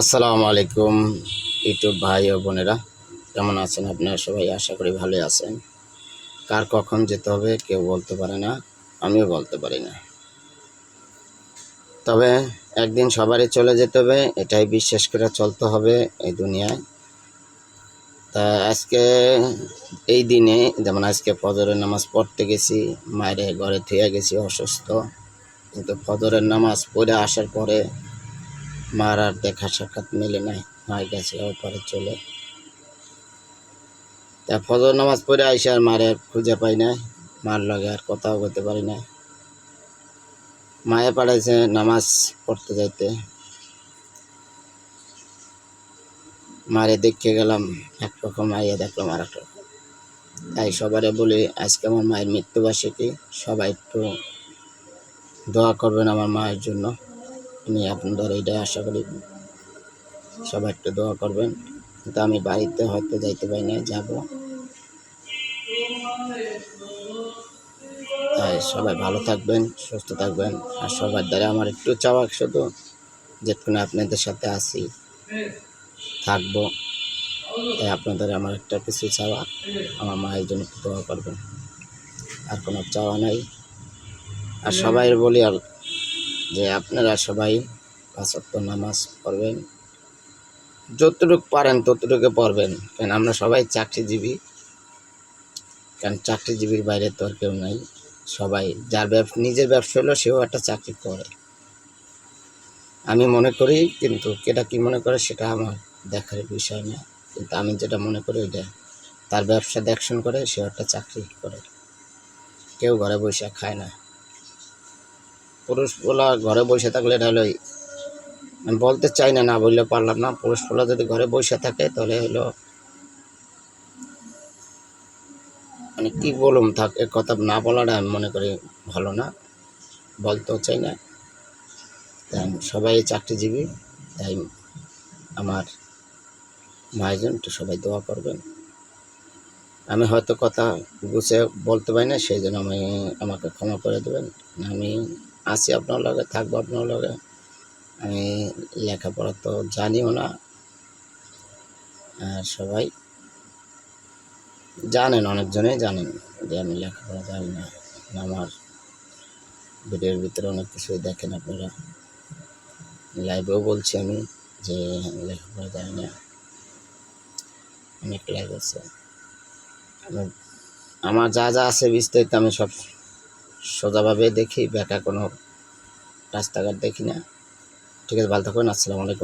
আসসালামু আলাইকুম ইউটিউব ভাই ও বোনেরা, কেমন আছেন আপনারা সবাই? আশা করি ভালোই আছেন। কার কখন যেতে হবে কেউ বলতে পারে না, আমিও বলতে পারি না। তবে একদিন সবারই চলে যেতে হবে, এটাই বিশ্বাস করে চলতে হবে এই দুনিয়ায়। তা আজকে এই দিনে যেমন আজকে ফজরের নামাজ পড়তে গেছি, মায়ের ঘরে থুয়ে গেছি অসুস্থ, কিন্তু ফজরের নামাজ পড়ে আসার পরে মার আর দেখা সাক্ষাৎ মেলে নাই। মায়ের গেছে ওপরে চলে। তা ফজর নামাজ পড়ে আইসা আর মারে খুঁজে পাই না, মার লগে আর কথাও বলতে পারি না। মায়ে পাঠাইছে নামাজ পড়তে যাইতে, মারে দেখে গেলাম একরকম, আইয়া দেখলাম আর এক রকম। তাই সবারে বলি, আজকে আমার মায়ের মৃত্যুবার্ষিকী, সবাই একটু দোয়া করবেন আমার মায়ের জন্য। আমি আপনাদের এইটাই আশা করি, সবাই একটু দোয়া করবেন। কিন্তু আমি বাড়িতে হয়তো যাইতে পারি না, যাবো। তাই সবাই ভালো থাকবেন, সুস্থ থাকবেন। আর সবার দ্বারা আমার একটু চাওয়া শুধু, যেটুকুন আপনাদের সাথে আছি থাকবো, তাই আপনাদের আমার একটা কিছু চাওয়া, আমার মায়ের জন্য একটু দোয়া করবেন। আর কোনো চাওয়া নাই। আর সবাই বলি যে আপনারা সবাই 5 ওয়াক্ত নামাজ পড়বেন, যতটুকু পারেন ততটুকু পড়বেন। কারণ আমরা সবাই চাকরিজীবী, কারণ চাকরিজীবীর বাইরে তো আর কেউ নাই। সবাই যার নিজের ব্যবসা হলো সেও একটা চাকরি করে, আমি মনে করি। কিন্তু কেটা কি মনে করে সেটা আমার দেখার বিষয় না। কিন্তু আমি যেটা মনে করি ওইটা, তার ব্যবসা দেখশন করে, সে একটা চাকরি করে। কেউ ঘরে বসে খায় না। পুরুষগুলা ঘরে বসে থাকলে এটা হলো, আমি বলতে চাই না, না বললে পারলাম না, পুরুষগুলা যদি ঘরে বসে থাকে তাহলে হলো মানে কি বলুম, থাকে কথা না বলাটা আমি মনে করি ভালো না, বলতেও চাই না। তাই সবাই চাকরিজীবী, তাই আমার মায়ের জন্য একটু সবাই দোয়া করবেন। আমি হয়তো কথা গুছিয়ে বলতে পারি না, সেই জন্য আমাকে ক্ষমা করে দেবেন। আমি আছি আপনার লগে, থাকবো আপনার লগে। আমি লেখাপড়া তো জানিও না, আর সবাই জানেন, অনেকজনেই জানেন যে আমি লেখাপড়া জানি না। আমার ভিডিওর ভিতরে অনেক কিছুই দেখেন আপনারা, লাইভেও বলছি আমি যে লেখাপড়া জানি না। অনেক লাইভ আছে, আমার যা যা আছে বিস্তারিত আমি সব সোজাভাবে দেখি, বেকা কোনো রাস্তাঘাট দেখি না। ঠিক আছে, ভালো থাকবেন। আসসালামু আলাইকুম।